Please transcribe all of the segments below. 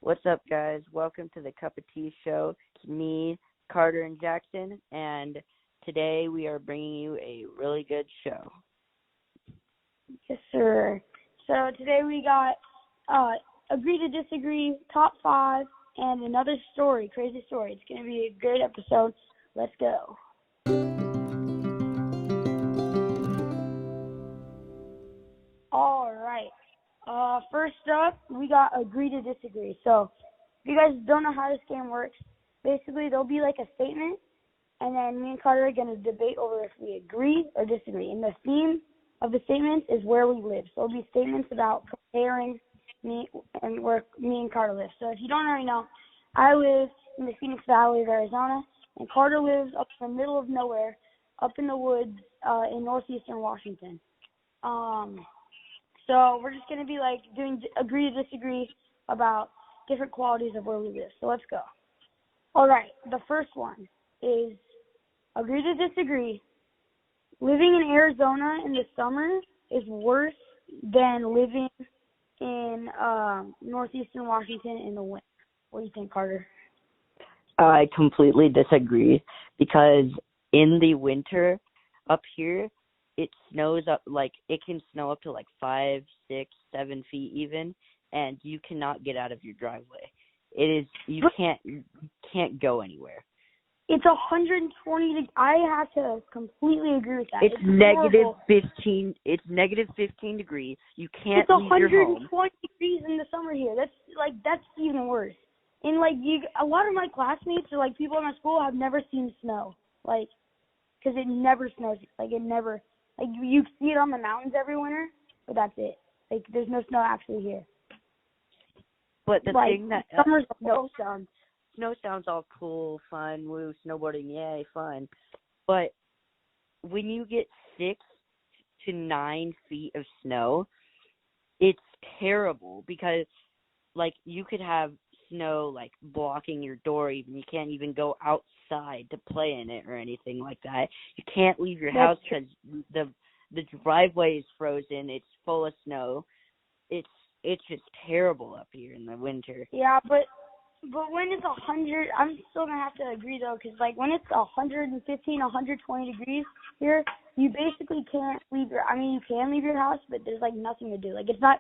What's up, guys? Welcome to the Cup of Tea show. It's me, Carter, and Jackson, and today we are bringing you a really good show. Yes, sir. So today we got Agree to Disagree, Top 5, and another story, crazy story. It's going to be a great episode. Let's go. All right. First up, we got Agree to Disagree. So if you guys don't know how this game works, basically there'll be like a statement, and then me and Carter are going to debate over if we agree or disagree. And the theme of the statements is where we live. So it'll be statements about comparing me and where me and Carter live. So if you don't already know, I live in the Phoenix Valley of Arizona, and Carter lives up in the middle of nowhere, up in the woods in northeastern Washington. So we're just going to be like doing agree to disagree about different qualities of where we live. So let's go. All right, the first one is agree to disagree. Living in Arizona in the summer is worse than living in northeastern Washington in the winter. What do you think, Carter? I completely disagree because in the winter up here, it snows up, like, it can snow up to like 5, 6, 7 feet even, and you cannot get out of your driveway. You can't go anywhere. It's 120. I have to completely agree with that. It's negative 15. It's negative 15 degrees. You can't leave your home. It's 120 degrees in the summer here. That's even worse. And a lot of my classmates or like people in my school have never seen snow, like, because it never snows. Like it never. Like, you see it on the mountains every winter, but that's it. Like, there's no snow actually here. But the thing that summer's snow sounds all cool, fun, woo, snowboarding, yay, fun. But when you get 6 to 9 feet of snow, it's terrible because, like, you could have snow, like, blocking your door even. You can't even go outside to play in it or anything like that. You can't leave your house because the driveway is frozen. It's full of snow. It's just terrible up here in the winter. Yeah, but when it's 100, I'm still gonna have to agree though, because like when it's 115, 120 degrees here, you basically can't leave you can leave your house, but there's like nothing to do. Like it's not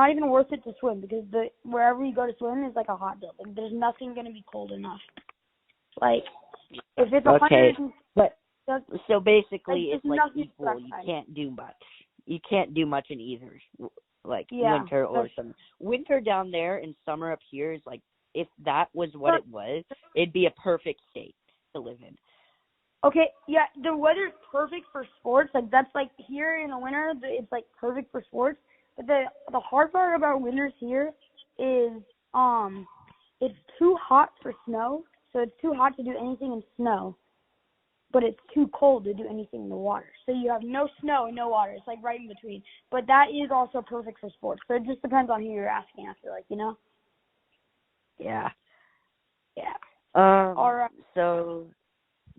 even worth it to swim because wherever you go to swim is like a hot tub. Like there's nothing gonna be cold enough. Like if it's 100, but so basically it's like equal. You can't do much in either, like winter or summer. Winter down there and summer up here is like, if that was what it was, it'd be a perfect state to live in. Okay, yeah, the weather's perfect for sports. Like that's like here in the winter, it's like perfect for sports. But the hard part about winters here is it's too hot for snow. So it's too hot to do anything in snow, but it's too cold to do anything in the water. So you have no snow and no water. It's like right in between. But that is also perfect for sports. So it just depends on who you're asking, I feel like, you know? Yeah. Yeah. All right. So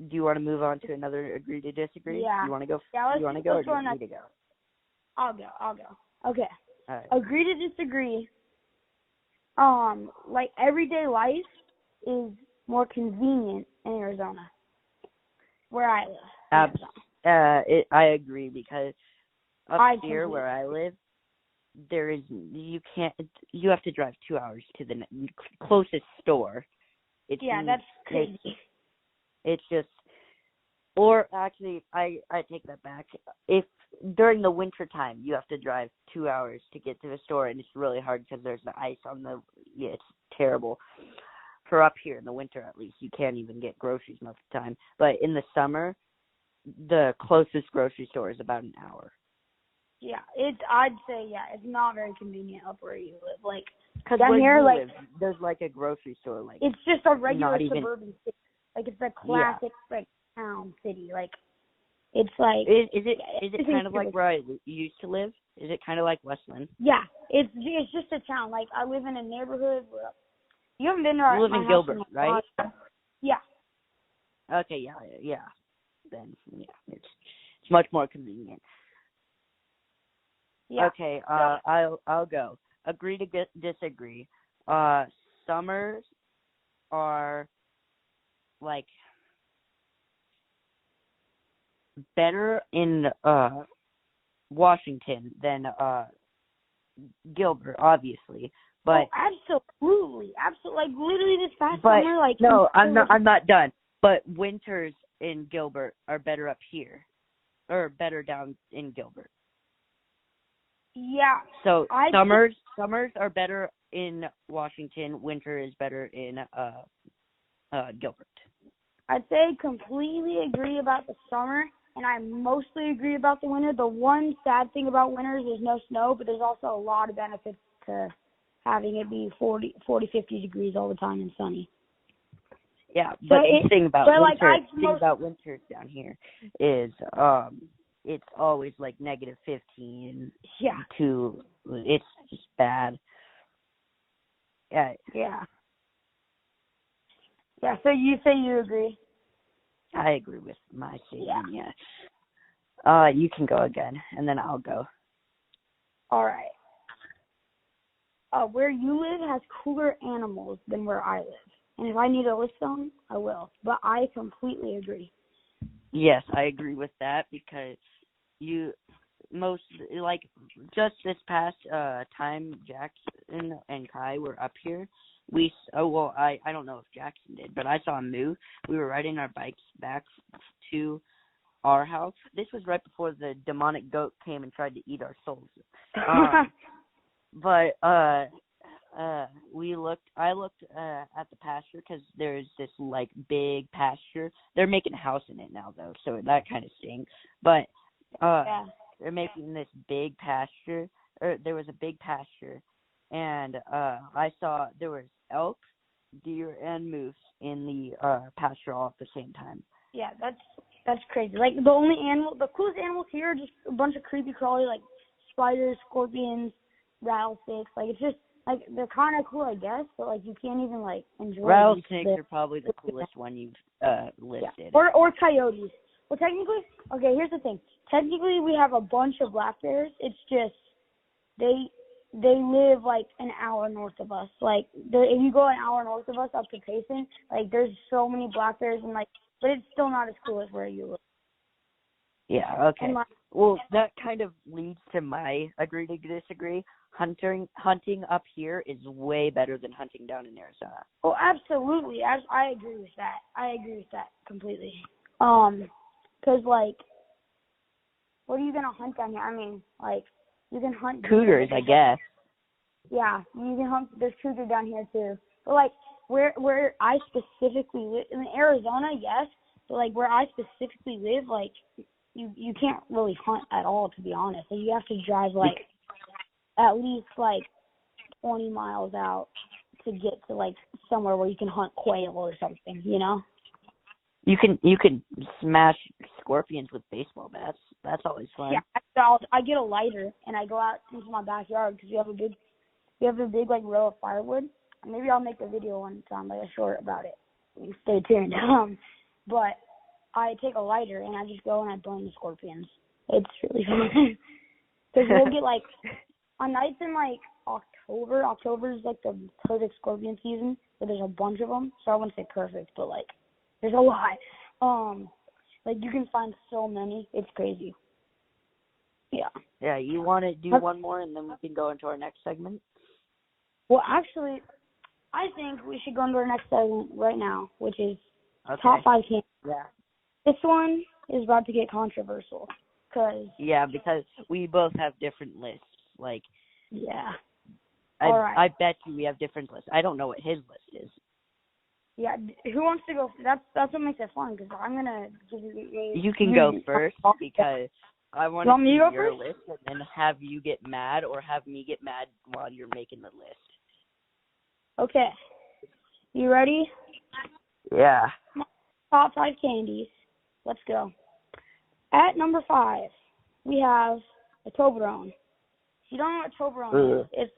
do you want to move on to another agree to disagree? Yeah. You want to go? Yeah, you want to go or do you need to go? I'll go. Okay. All right. Agree to disagree. Like everyday life is more convenient in Arizona, where I live. I agree because up here where I live, you have to drive 2 hours to the closest store. That's crazy. It's just, or actually, I take that back. If during the winter time you have to drive 2 hours to get to the store, and it's really hard because there's the ice on it's terrible. For up here in the winter, at least, you can't even get groceries most of the time. But in the summer, the closest grocery store is about an hour. Yeah, I'd say, it's not very convenient up where you live. Like, because down here, like, there's like a grocery store. Like, it's just a regular suburban city. Like, it's a classic like town city. Like, it's like. Is it kind of like where I used to live? Is it kind of like Westland? Yeah, it's just a town. Like, I live in a neighborhood where. You haven't been to You live in Gilbert, right? Yeah. Okay, yeah. Then, it's much more convenient. Yeah. Okay, I'll go. Agree to disagree. summers are like better in Washington than Gilbert, obviously. But absolutely. Like literally this past but summer, like no, I'm not done. But winters in Gilbert are better up here, or better down in Gilbert. Yeah. So summers are better in Washington. Winter is better in Gilbert. I'd say completely agree about the summer, and I mostly agree about the winter. The one sad thing about winters is no snow, but there's also a lot of benefits to having it be 40, 50 degrees all the time and sunny. Yeah, but the thing about winters down here is it's always like negative 15. Yeah. It's just bad. Yeah. Yeah. Yeah, so you say you agree? I agree with my statement, yeah. You can go again, and then I'll go. All right. Where you live has cooler animals than where I live. And if I need to list them, I will. But I completely agree. Yes, I agree with that because just this past time Jackson and Kai were up here. I don't know if Jackson did, but I saw him move. We were riding our bikes back to our house. This was right before the demonic goat came and tried to eat our souls. But I looked at the pasture because there's this like big pasture. They're making a house in it now though, so that kind of stinks. But they're making this big pasture, or there was a big pasture, and I saw there was elk, deer, and moose in the pasture all at the same time. Yeah, that's crazy. Like the coolest animals here are just a bunch of creepy crawly like spiders, scorpions, rattlesnakes. Like it's just like they're kind of cool, I guess, but like you can't even like enjoy. Rattlesnakes are probably the coolest one you've listed. Yeah. Or coyotes. Well, technically, okay. Here's the thing. Technically, we have a bunch of black bears. It's just they live like an hour north of us. Like if you go an hour north of us up to Payson, like there's so many black bears and like, but it's still not as cool as where you live. Yeah. Okay. Well, that kind of leads to my agree to disagree. Hunting up here is way better than hunting down in Arizona. Oh, absolutely. I agree with that. I agree with that completely. 'Cause like, what are you gonna hunt down here? I mean, like, you can hunt cougars, I guess. Yeah, you can hunt. There's cougar down here too. But like, where I specifically live in Arizona, yes. But like, where I specifically live, like, you can't really hunt at all, to be honest. So you have to drive like at least like 20 miles out to get to like somewhere where you can hunt quail or something, you know? You can smash scorpions with baseball bats. That's always fun. Yeah, I get a lighter and I go out into my backyard because we have a big like row of firewood. Maybe I'll make a video one time, like a short about it. Stay tuned. But I take a lighter and I just go and I burn the scorpions. It's really fun because we'll get like on nights in like October. October is like the perfect scorpion season, but there's a bunch of them. So I wouldn't say perfect, but like there's a lot. Like you can find so many. It's crazy. Yeah. Yeah. You want to do one more and then we can go into our next segment? Well, actually, I think we should go into our next segment right now, which is top 5 candies. Yeah. This one is about to get controversial. Because we both have different lists. Like, yeah. I bet you we have different lists. I don't know what his list is. Yeah, who wants to go? That's what makes it fun, because I'm going to give you... You can go first, because I want to see your list and then have you get mad or have me get mad while you're making the list. Okay. You ready? Yeah. Top 5 candies. Let's go. At number 5, we have a Toblerone. If you don't know what Toblerone is, it's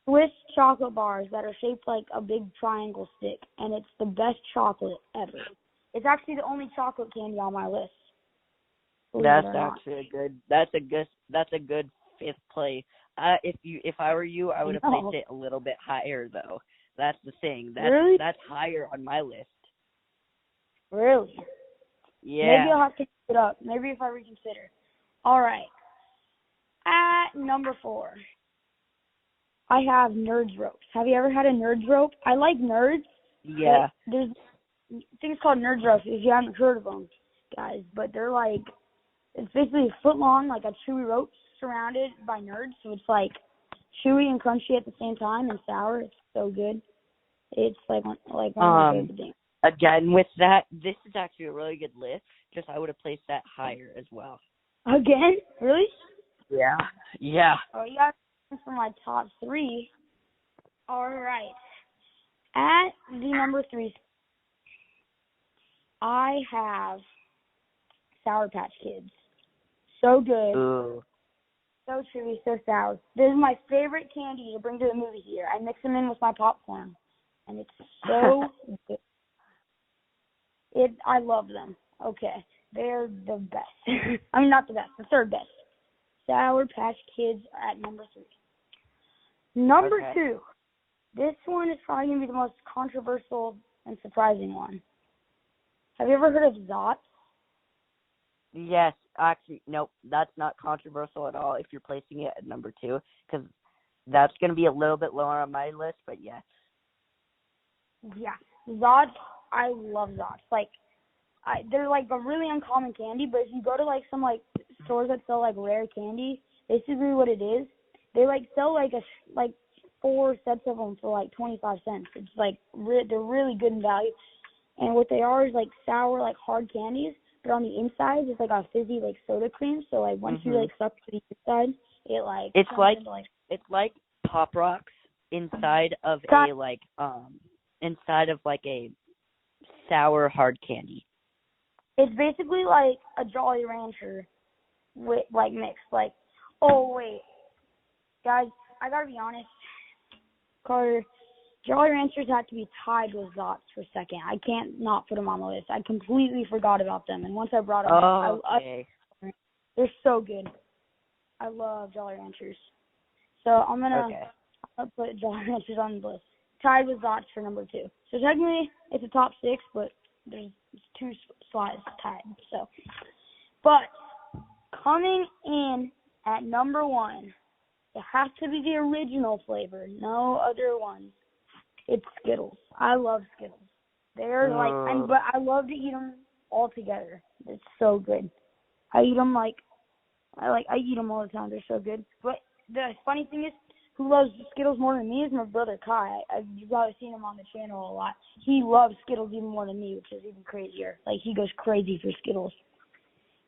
Swiss chocolate bars that are shaped like a big triangle stick, and it's the best chocolate ever. It's actually the only chocolate candy on my list. That's actually that's a good fifth place. If I were you, I would have placed it a little bit higher though. That's the thing. Really? That's higher on my list. Really? Yeah. Maybe I'll have to pick it up. Maybe if I reconsider. All right. At number 4, I have Nerds Ropes. Have you ever had a Nerds Rope? I like Nerds. Yeah. There's things called Nerds Ropes if you haven't heard of them, guys. But they're like, it's basically a foot long, like a chewy rope surrounded by nerds. So it's like chewy and crunchy at the same time and sour. It's so good. It's like one of my favorite things. Again, with that, this is actually a really good list. Just I would have placed that higher as well. Again? Really? Yeah. Yeah. Oh, you got for my top 3. All right. At the number 3, I have Sour Patch Kids. So good. Ooh. So chewy, so sour. This is my favorite candy to bring to the movie theater. I mix them in with my popcorn, and it's so good. I love them. Okay. They're the best. I mean, not the best, the third best. Sour Patch Kids are at number 3. Number 2. This one is probably going to be the most controversial and surprising one. Have you ever heard of Zots? Yes. Actually, nope. That's not controversial at all if you're placing it at number 2, because that's going to be a little bit lower on my list, but yes. Yeah. Zots, I love Zots. Like, they're like a really uncommon candy, but if you go to like some like stores that sell like rare candy, basically what it is, they like sell like 4 sets of them for like 25 cents. It's like they're really good in value, and what they are is like sour, like hard candies, but on the inside it's like a fizzy like soda cream. So like once you like suck to the inside, it like it's like Pop Rocks inside of a sour hard candy. It's basically like a Jolly Rancher with like mixed. Like, oh wait, guys, I gotta be honest, Carter. Jolly Ranchers have to be tied with Zots for a second. I can't not put them on the list. I completely forgot about them, and once I brought them up, they're so good. I love Jolly Ranchers. So I'm gonna put Jolly Ranchers on the list, tied with Zots for number 2. So technically, it's a top 6, but there's 2 slots tied. So, but coming in at number 1, it has to be the original flavor, no other ones. It's Skittles. I love Skittles. They're but I love to eat them all together. It's so good. I eat them I eat them all the time. They're so good. But the funny thing is, who loves Skittles more than me is my brother Kai. You've probably seen him on the channel a lot. He loves Skittles even more than me, which is even crazier. Like, he goes crazy for Skittles.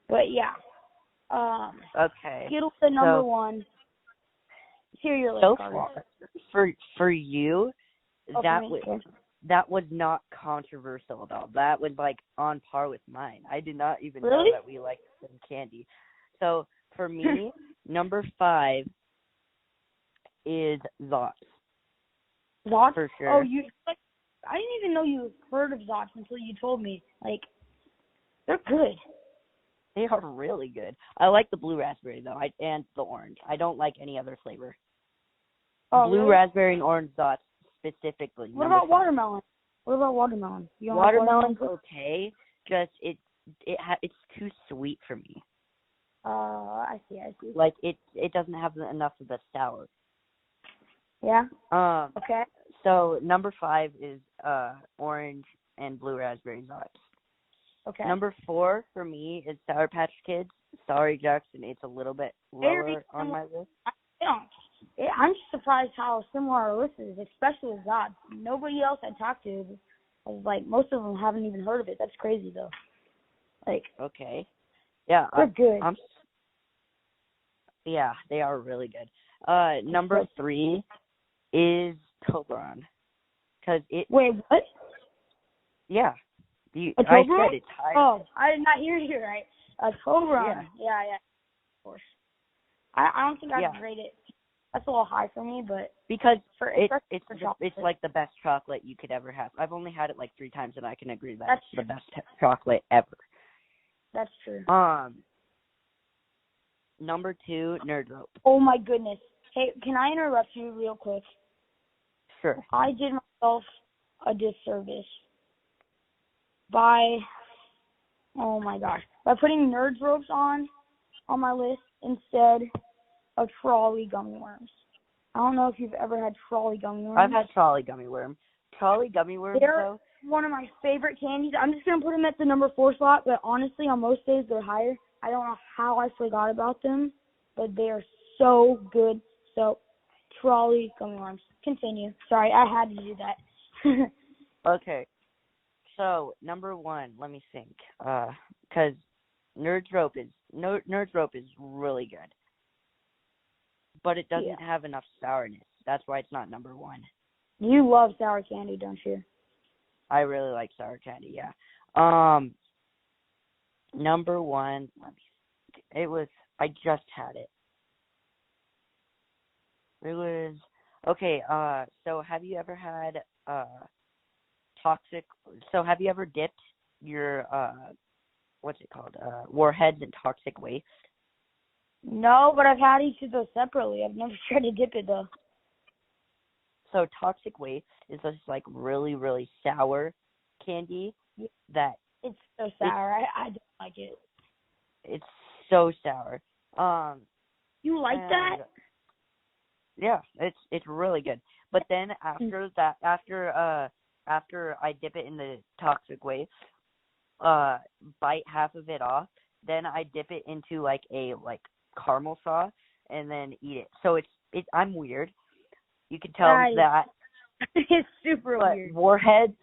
But yeah. Skittles at number 1. Hear your list, Carter. For you, that was not controversial at all. That was like on par with mine. I did not even know that we liked the same candy. So for me, number 5 is Zots. Zots? For sure. Oh, I didn't even know you heard of Zots until you told me. Like, they're good. They are really good. I like the blue raspberry though, and the orange. I don't like any other flavor. Oh, blue really? raspberry and orange Zots specifically. What about watermelon? What about watermelon? Watermelon's okay. Just it's too sweet for me. I see. Like it doesn't have enough of the sour. Yeah. Okay. So number 5 is orange and blue raspberry Zots. Okay. Number 4 for me is Sour Patch Kids. Sorry, Jackson, it's a little bit lower on my list. I'm just surprised how similar our list is, especially with Zots. Nobody else I talked to, most of them haven't even heard of it. That's crazy, though. Okay. Yeah. They're good. Yeah, they are really good. Number 3 is Toblerone. Wait, what? Yeah. I said it's higher. Oh, I did not hear you right. Toblerone. Yeah. Of course. I don't think I'd rate it. That's a little high for me, but because it's like the best chocolate you could ever have. I've only had it like 3 times, and I can agree that it's the best chocolate ever. That's true. Number 2, Nerd Rope. Oh my goodness. Hey, can I interrupt you real quick? Sure. I did my myself a disservice by, oh my gosh, by putting Nerds Ropes on my list instead of Trolley gummy worms. I don't know if you've ever had Trolley gummy worms. I've had Trolley gummy worm. Trolley gummy worms, They're though. one of my favorite candies. I'm just going to put them at the number 4 slot, but honestly, on most days, they're higher. I don't know how I forgot about them, but they are so good. So, Trolley gummy worms. Continue. Sorry, I had to do that. Okay. So, number 1, let me think. Because Nerds Rope is really good. But it doesn't have enough sourness. That's why it's not number 1. You love sour candy, don't you? I really like sour candy, yeah. Number 1, let me think. I just had it. It was, okay, so have you ever had, have you ever dipped your, what's it called, Warheads in toxic waste? No, but I've had each of those separately. I've never tried to dip it, though. So toxic waste is this, like, really, really sour candy that... It's so sour. I don't like it. It's so sour. You like that? Yeah, it's really good. But then after I dip it in the toxic waste, bite half of it off, then I dip it into like a caramel sauce and then eat it. So I'm weird. You can tell that. It's super weird. Warheads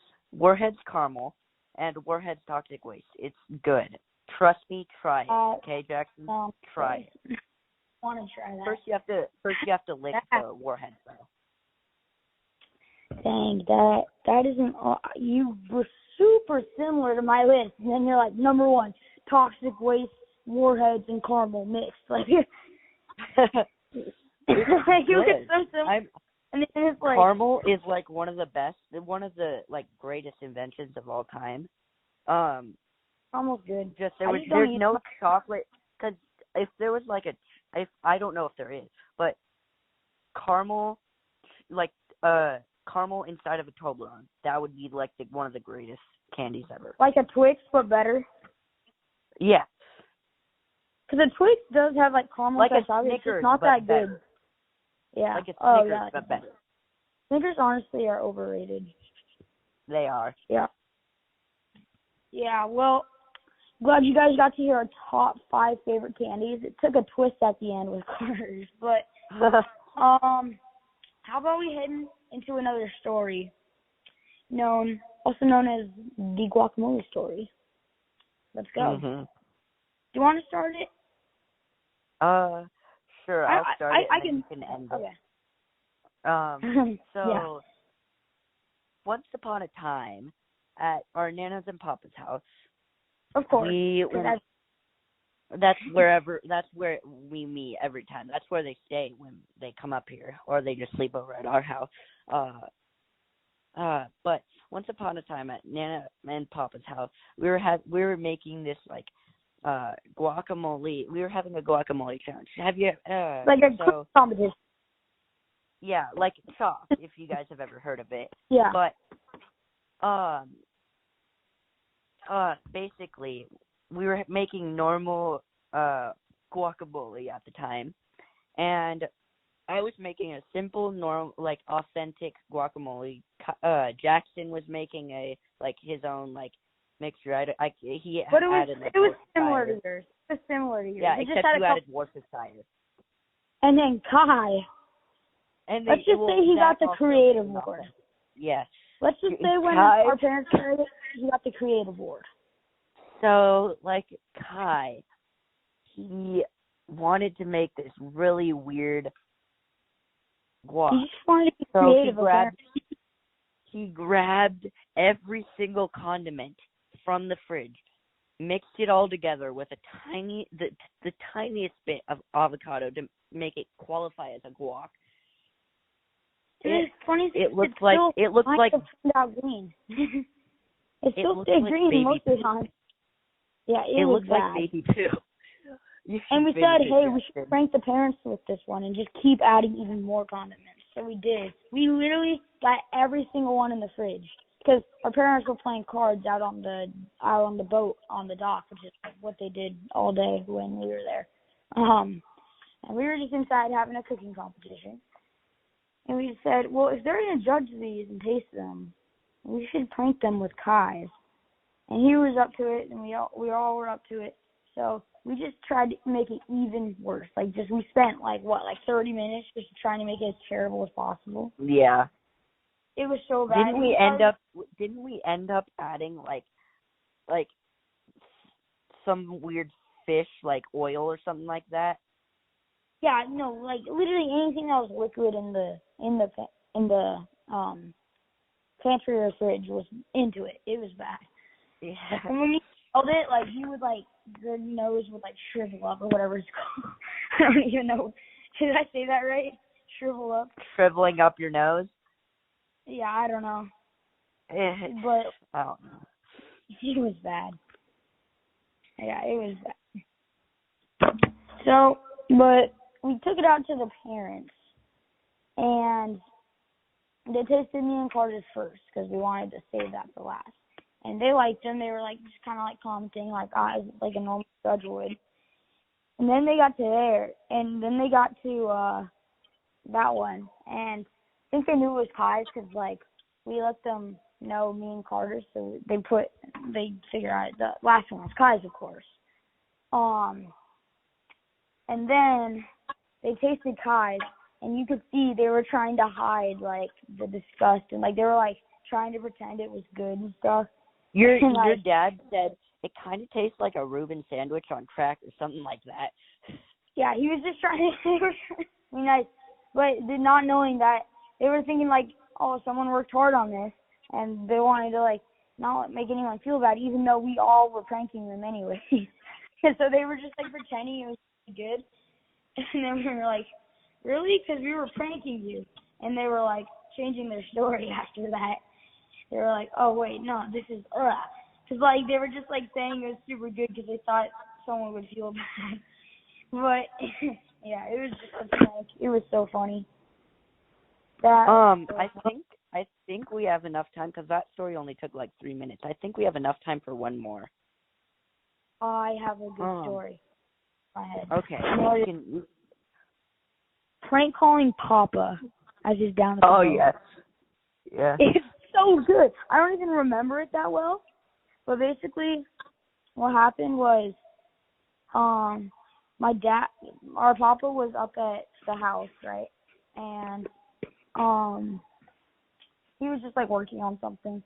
caramel and Warheads toxic waste. It's good. Trust me, try it. Okay, Jackson? Try it. I want to try that. First you have to lick the Warheads though. Dang, that isn't. You were super similar to my list, and then you're like number 1, toxic waste, Warheads, and caramel mixed. Like, you get so similar. And then it's like caramel is like one of the like greatest inventions of all time. Almost good. There's no chocolate, because if there was I don't know if there is, but caramel, caramel inside of a Toblerone, that would be like one of the greatest candies ever. Like a Twix, but better. Yeah. Because a Twix does have like caramel like a chocolate. Snickers, it's just not but that better. good. Yeah. Like a Snickers, but better. Snickers honestly are overrated. They are. Yeah. Yeah, well, glad you guys got to hear our top 5 favorite candies. It took a twist at the end with Carter's, but how about we head into another story, also known as the guacamole story. Let's go. Mm-hmm. Do you want to start it? Sure. I'll start it. And you can end it. Okay. So, once upon a time, at our Nana's and Papa's house, of course, that's where we meet every time. That's where they stay when they come up here, or they just sleep over at our house. But once upon a time at Nana and Papa's house, we were making this guacamole. We were having a guacamole challenge. Have you like a competition? Yeah, like Chalk, if you guys have ever heard of it. Yeah. But basically, we were making normal guacamole at the time, and I was making a simple, normal, authentic guacamole. Jackson was making his own mixture. He but added it was similar to yours. It was similar to yours. Yeah, except you added Worcestershire. And then Kai. Let's just say he got the creative award. Yes. Let's just say when our parents heard it, he got the creative award. So, Kai, he wanted to make this really weird guac. He just wanted to be creative. He grabbed every single condiment from the fridge, mixed it all together with the tiniest bit of avocado to make it qualify as a guac. It's funny. It looks like out green. It still stayed green most of the time. Yeah, it was looks bad. like baby too. And we said, hey, we should prank the parents with this one and just keep adding even more condiments. So we did. We literally got every single one in the fridge because our parents were playing cards out on the boat on the dock, which is what they did all day when we were there. And we were just inside having a cooking competition. And we said, well, if they're going to judge these and taste them, we should prank them with Kai's. And he was up to it, and we all were up to it. So we just tried to make it even worse. Like, we spent, 30 minutes just trying to make it as terrible as possible. Yeah. It was so bad. Didn't we end up adding, like some weird fish, like oil or something like that? Yeah, no, literally anything that was liquid in the pantry or fridge was into it. It was bad. Yeah. And when he held it, he would the nose would shrivel up or whatever it's called. I don't even know. Did I say that right? Shrivel up. Shriveling up your nose? Yeah, I don't know. But I don't know. It was bad. Yeah, it was bad. So, but we took it out to the parents, and they tasted me and Carter's first because we wanted to save that for last. And they liked them. They were just kind of commenting like a normal judge would. And then they got to there, and then they got to that one, and I think they knew it was Kai's because we let them know, me and Carter, so they figured out the last one was Kai's, of course. And then they tasted Kai's, and you could see they were trying to hide the disgust, and they were trying to pretend it was good and stuff. Your dad said it kind of tastes like a Reuben sandwich on crack or something like that. Yeah, he was just trying to be nice, but not knowing that they were thinking oh, someone worked hard on this, and they wanted to not make anyone feel bad, even though we all were pranking them anyway. And so they were just pretending it was good, and then we were really? Because we were pranking you, and they were changing their story after that. They were oh wait, no, this is because they were just saying it was super good because they thought someone would feel bad. But yeah, it was just a prank. It was so funny. I think we have enough time because that story only took 3 minutes. I think we have enough time for one more. I have a good story. Go ahead. Okay. Prank calling Papa as he's down at the boat. yes. Yeah. It's so good. I don't even remember it that well, but basically what happened was our Papa was up at the house, right? And he was just working on something,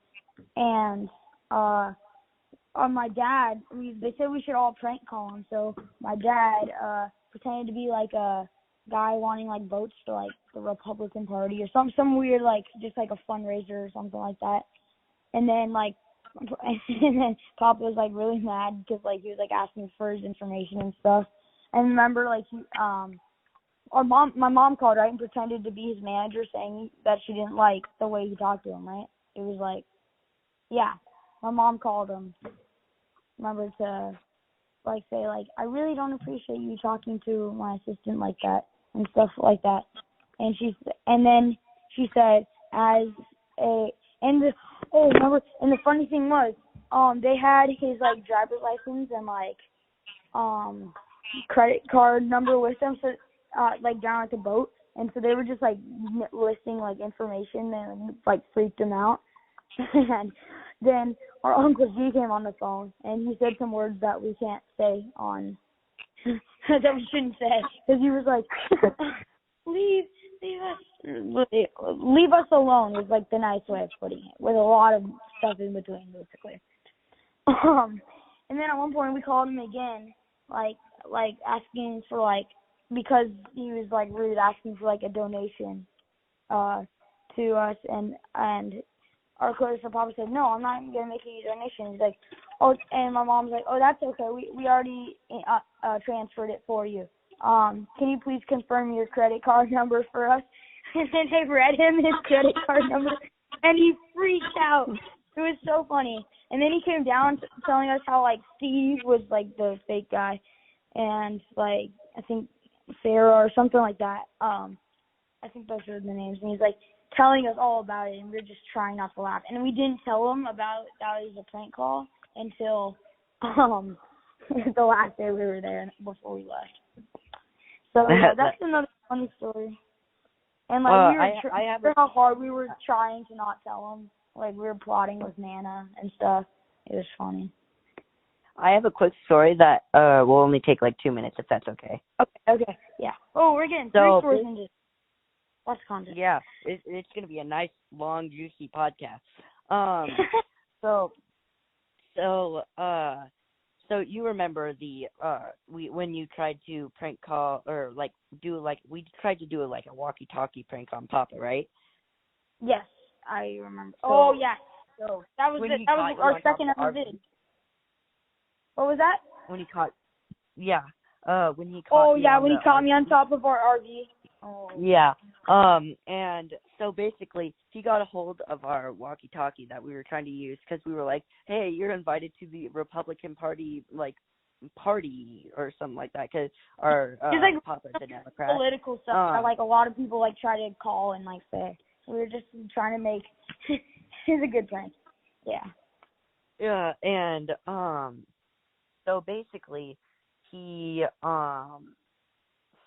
and my dad, they said we should all prank call him, so my dad pretended to be a guy wanting votes for the Republican Party or some weird just a fundraiser or something like that. And then and then Papa was really mad because he was asking for his information and stuff. And remember my mom called, right, and pretended to be his manager, saying that she didn't like the way he talked to him, right? It was yeah, my mom called him. Remember to say I really don't appreciate you talking to my assistant like that and stuff like that. And then she said remember, and the funny thing was they had his driver's license and credit card number with them, so down at the boat, and so they were just listing information and freaked him out. And then our Uncle G came on the phone, and he said some words that we can't say on that we shouldn't say, because he was leave us alone was the nice way of putting it, with a lot of stuff in between, basically. And then at one point we called him again, asking for because he was rude, asking for a donation to us, and our close Papa said, no, I'm not gonna make any donations. He's oh, and my mom's oh, that's okay, we already transferred it for you. Can you please confirm your credit card number for us? And then they read him his credit card number, and he freaked out. It was so funny. And then he came down telling us how Steve was the fake guy, and I think Sarah or something like that. I think those are the names. And he's telling us all about it, and we were just trying not to laugh. And we didn't tell them about that it was a prank call until the last day we were there before we left. So yeah, that's another funny story. And like we were how hard we were trying to not tell them. Like we were plotting with Nana and stuff. It was funny. I have a quick story that will only take like 2 minutes, if that's okay. Okay, yeah. Oh, we're getting 3 stories in just lots of content. Yeah, it's gonna be a nice, long, juicy podcast. So you remember when you tried to prank call or we tried to do a walkie-talkie prank on Papa, right? Yes, I remember. So, yes. So that was our second episode. What was that? When he caught me when he caught me on top of our RV. Oh. Yeah. And so basically, he got a hold of our walkie-talkie that we were trying to use because we were like, "Hey, you're invited to the Republican Party party or something like that," because our Papa's a Democrat. Political stuff. A lot of people try to call and say. We were just trying to make. It's a good prank. Yeah. Yeah, and so basically, he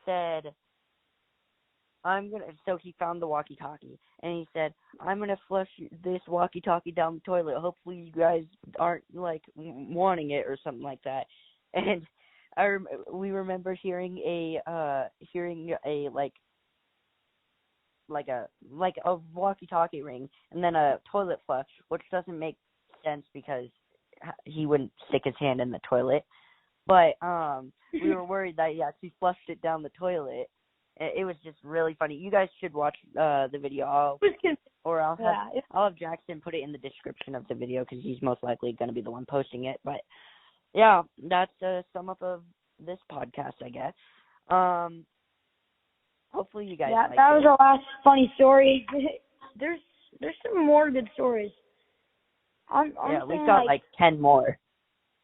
said. So he found the walkie-talkie, and he said, "I'm gonna flush this walkie-talkie down the toilet. Hopefully you guys aren't, wanting it," or something like that. And we remember hearing a walkie-talkie ring, and then a toilet flush, which doesn't make sense because he wouldn't stick his hand in the toilet. But we were worried that he actually flushed it down the toilet. It was just really funny. You guys should watch the video. I'll have Jackson put it in the description of the video because he's most likely going to be the one posting it. But yeah, that's a sum up of this podcast, I guess. Hopefully you guys. Yeah, that was our last funny story. There's some more good stories. We've got 10 more.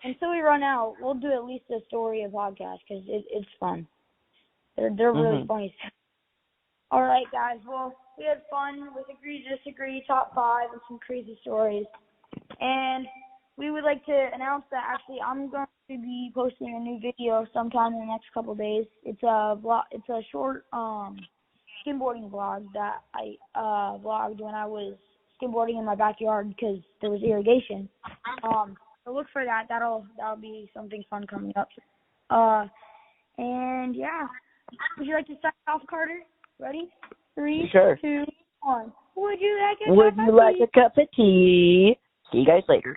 Until we run out, we'll do at least a story of podcast because it's fun. They're really funny. All right, guys. Well, we had fun with Agree to Disagree, top 5, and some crazy stories. And we would like to announce that actually I'm going to be posting a new video sometime in the next couple of days. It's a short skimboarding vlog that I vlogged when I was skimboarding in my backyard because there was irrigation. So look for that. That'll be something fun coming up. And yeah. Would you like to sign off, Carter? Ready? 3, sure. 2, 1. Would you like a cup of tea? See you guys later.